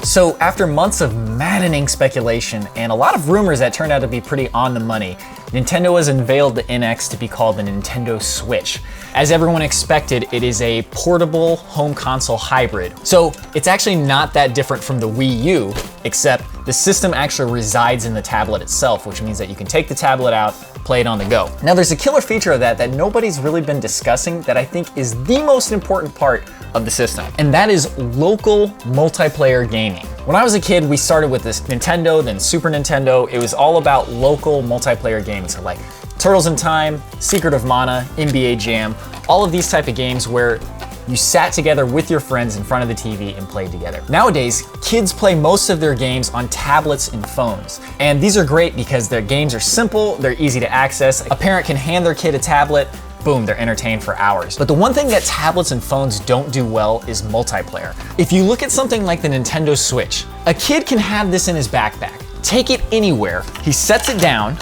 So after months of maddening speculation and a lot of rumors that turned out to be pretty on the money, Nintendo has unveiled the NX to be called the Nintendo Switch. As everyone expected, it is a portable home console hybrid. So it's actually not that different from the Wii U, except the system actually resides in the tablet itself, which means that you can take the tablet out, play it on the go. Now there's a killer feature of that nobody's really been discussing that I think is the most important part of the system, and that is local multiplayer gaming. When I was a kid, we started with this Nintendo, then Super Nintendo. It was all about local multiplayer games, so like Turtles in Time, Secret of Mana, NBA Jam, all of these type of games where you sat together with your friends in front of the TV and played together. Nowadays, kids play most of their games on tablets and phones. And these are great because their games are simple, they're easy to access. A parent can hand their kid a tablet, boom, they're entertained for hours. But the one thing that tablets and phones don't do well is multiplayer. If you look at something like the Nintendo Switch, a kid can have this in his backpack, take it anywhere, he sets it down,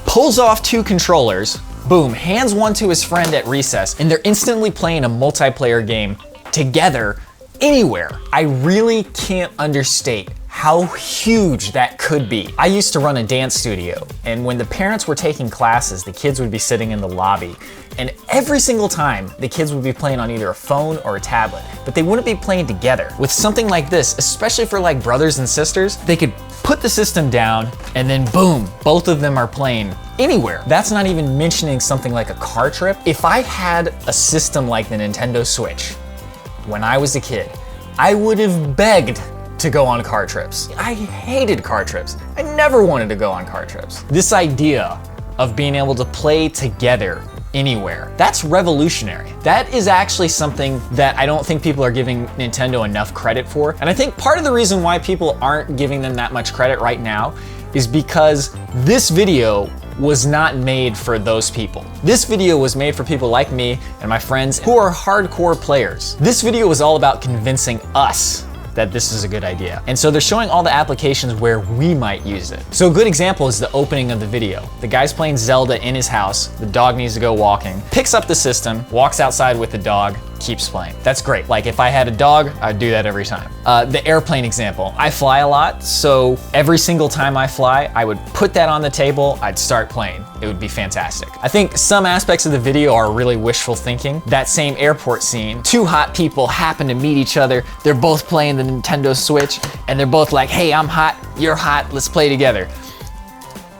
pulls off 2 controllers, boom, hands one to his friend at recess, and they're instantly playing a multiplayer game together anywhere. I really can't understate how huge that could be. I used to run a dance studio, and when the parents were taking classes, the kids would be sitting in the lobby, and every single time the kids would be playing on either a phone or a tablet, but they wouldn't be playing together. With something like this, especially for like brothers and sisters, they could put the system down and then boom, both of them are playing anywhere. That's not even mentioning something like a car trip. If I had a system like the Nintendo Switch when I was a kid, I would have begged to go on car trips. I hated car trips. I never wanted to go on car trips. This idea of being able to play together anywhere, that's revolutionary. That is actually something that I don't think people are giving Nintendo enough credit for. And I think part of the reason why people aren't giving them that much credit right now is because this video was not made for those people. This video was made for people like me and my friends who are hardcore players. This video was all about convincing us that this is a good idea. And so they're showing all the applications where we might use it. So a good example is the opening of the video. The guy's playing Zelda in his house, the dog needs to go walking, picks up the system, walks outside with the dog, keeps playing. That's great. Like if I had a dog, I'd do that every time. The airplane example. I fly a lot, so every single time I fly, I would put that on the table, I'd start playing. It would be fantastic. I think some aspects of the video are really wishful thinking. That same airport scene, 2 hot people happen to meet each other, they're both playing the Nintendo Switch, and they're both like, hey, I'm hot, you're hot, let's play together.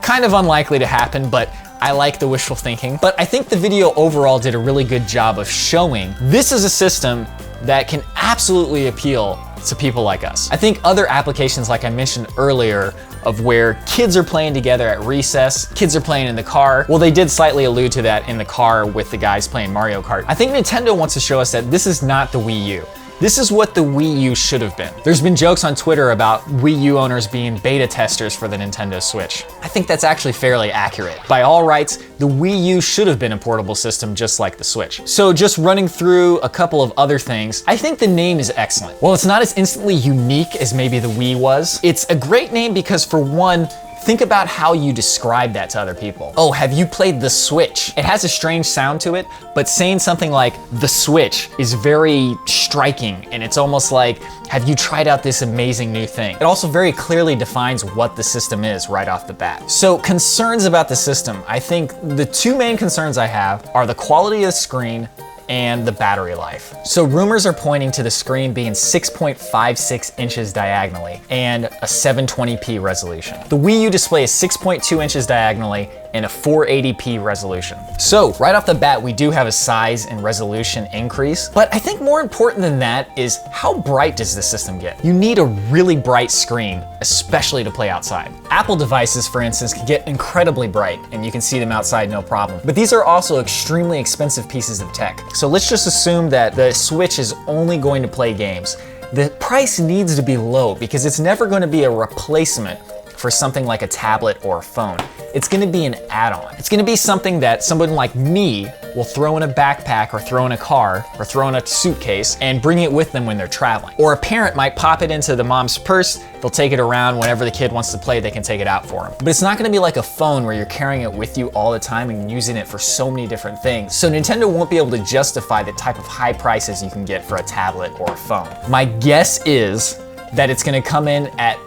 Kind of unlikely to happen, but I like the wishful thinking. But I think the video overall did a really good job of showing this is a system that can absolutely appeal to people like us. I think other applications, like I mentioned earlier, of where kids are playing together at recess, kids are playing in the car. Well, they did slightly allude to that in the car with the guys playing Mario Kart. I think Nintendo wants to show us that this is not the Wii U. This is what the Wii U should have been. There's been jokes on Twitter about Wii U owners being beta testers for the Nintendo Switch. I think that's actually fairly accurate. By all rights, the Wii U should have been a portable system just like the Switch. So just running through a couple of other things, I think the name is excellent. While it's not as instantly unique as maybe the Wii was, it's a great name because for one, think about how you describe that to other people. Oh, have you played the Switch? It has a strange sound to it, but saying something like the Switch is very striking, and it's almost like, have you tried out this amazing new thing? It also very clearly defines what the system is right off the bat. So concerns about the system, I think the 2 main concerns I have are the quality of the screen and the battery life. So rumors are pointing to the screen being 6.56 inches diagonally and a 720p resolution. The Wii U display is 6.2 inches diagonally and a 480p resolution. So right off the bat, we do have a size and resolution increase, but I think more important than that is how bright does the system get? You need a really bright screen, especially to play outside. Apple devices, for instance, can get incredibly bright and you can see them outside no problem. But these are also extremely expensive pieces of tech. So let's just assume that the Switch is only going to play games. The price needs to be low because it's never going to be a replacement for something like a tablet or a phone. It's gonna be an add-on. It's gonna be something that someone like me will throw in a backpack or throw in a car or throw in a suitcase and bring it with them when they're traveling. Or a parent might pop it into the mom's purse, they'll take it around whenever the kid wants to play, they can take it out for them. But it's not gonna be like a phone where you're carrying it with you all the time and using it for so many different things. So Nintendo won't be able to justify the type of high prices you can get for a tablet or a phone. My guess is that it's gonna come in at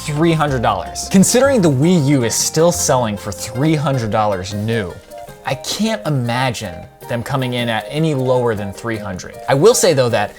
$300. Considering the Wii U is still selling for $300 new, I can't imagine them coming in at any lower than $300. I will say though that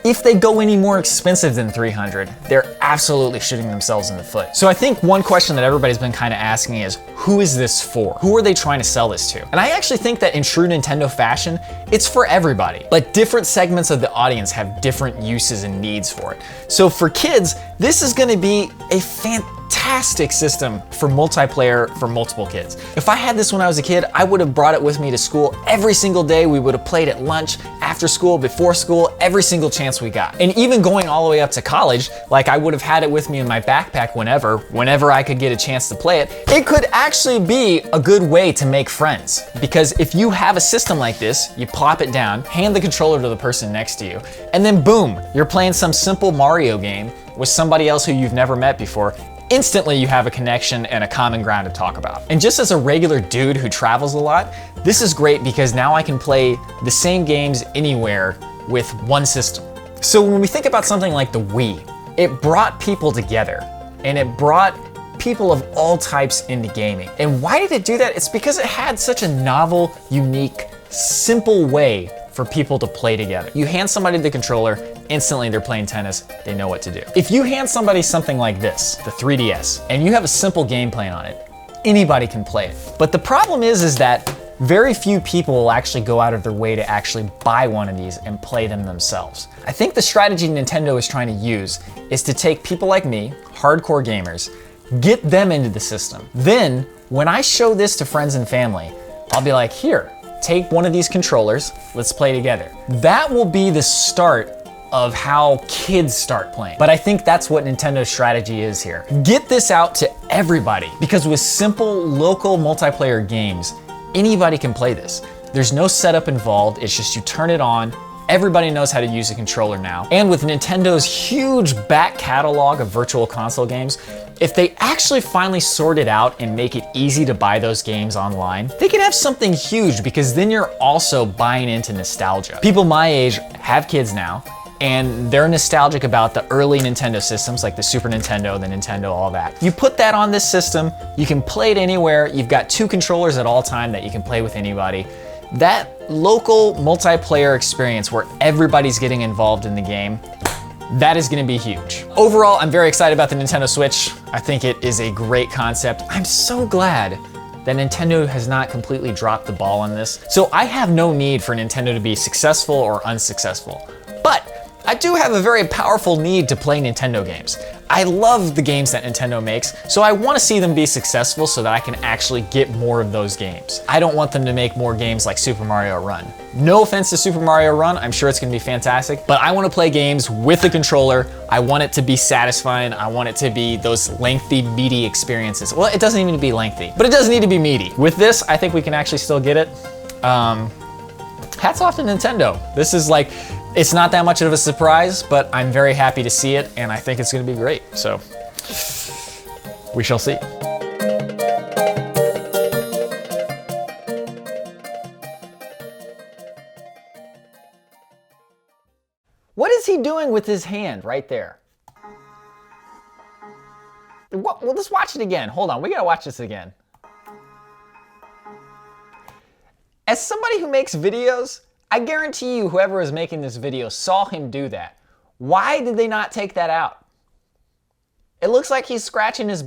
if they go any more expensive than $300, they're absolutely shooting themselves in the foot. So I think one question that everybody's been kind of asking is, who is this for? Who are they trying to sell this to? And I actually think that in true Nintendo fashion, it's for everybody. But different segments of the audience have different uses and needs for it. So for kids, this is gonna be a fantastic system for multiplayer for multiple kids. If I had this when I was a kid, I would have brought it with me to school every single day. We would have played at lunch, after school, before school, every single chance we got. And even going all the way up to college, like I would have had it with me in my backpack whenever I could get a chance to play it. It could actually be a good way to make friends. Because if you have a system like this, you plop it down, hand the controller to the person next to you, and then boom, you're playing some simple Mario game with somebody else who you've never met before. Instantly you have a connection and a common ground to talk about. And just as a regular dude who travels a lot, this is great because now I can play the same games anywhere with one system. So when we think about something like the Wii, it brought people together and it brought people of all types into gaming. And why did it do that? It's because it had such a novel, unique, simple way for people to play together. You hand somebody the controller, instantly they're playing tennis, they know what to do. If you hand somebody something like this, the 3DS, and you have a simple game plan on it, anybody can play it. But the problem is that very few people will actually go out of their way to actually buy one of these and play them themselves. I think the strategy Nintendo is trying to use is to take people like me, hardcore gamers, get them into the system. Then, when I show this to friends and family, I'll be like, here, take one of these controllers, let's play together. That will be the start of how kids start playing. But I think that's what Nintendo's strategy is here. Get this out to everybody, because with simple local multiplayer games, anybody can play this. There's no setup involved, it's just you turn it on, everybody knows how to use a controller now. And with Nintendo's huge back catalog of virtual console games, if they actually finally sort it out and make it easy to buy those games online, they can have something huge, because then you're also buying into nostalgia. People my age have kids now, and they're nostalgic about the early Nintendo systems like the Super Nintendo, the Nintendo, all that. You put that on this system, you can play it anywhere, you've got 2 controllers at all time that you can play with anybody. That local multiplayer experience where everybody's getting involved in the game, that is gonna be huge. Overall, I'm very excited about the Nintendo Switch. I think it is a great concept. I'm so glad that Nintendo has not completely dropped the ball on this. So I have no need for Nintendo to be successful or unsuccessful. But I do have a very powerful need to play Nintendo games. I love the games that Nintendo makes, so I want to see them be successful so that I can actually get more of those games. I don't want them to make more games like Super Mario Run. No offense to Super Mario Run, I'm sure it's going to be fantastic, but I want to play games with the controller. I want it to be satisfying. I want it to be those lengthy, meaty experiences. Well, it doesn't even need to be lengthy, but it does need to be meaty. With this, I think we can actually still get it. Hats off to Nintendo. This is like, it's not that much of a surprise, but I'm very happy to see it, and I think it's gonna be great. So, we shall see. What is he doing with his hand right there? Well, let's watch it again. Hold on, we gotta watch this again. As somebody who makes videos, I guarantee you whoever is making this video saw him do that. Why did they not take that out? It looks like he's scratching his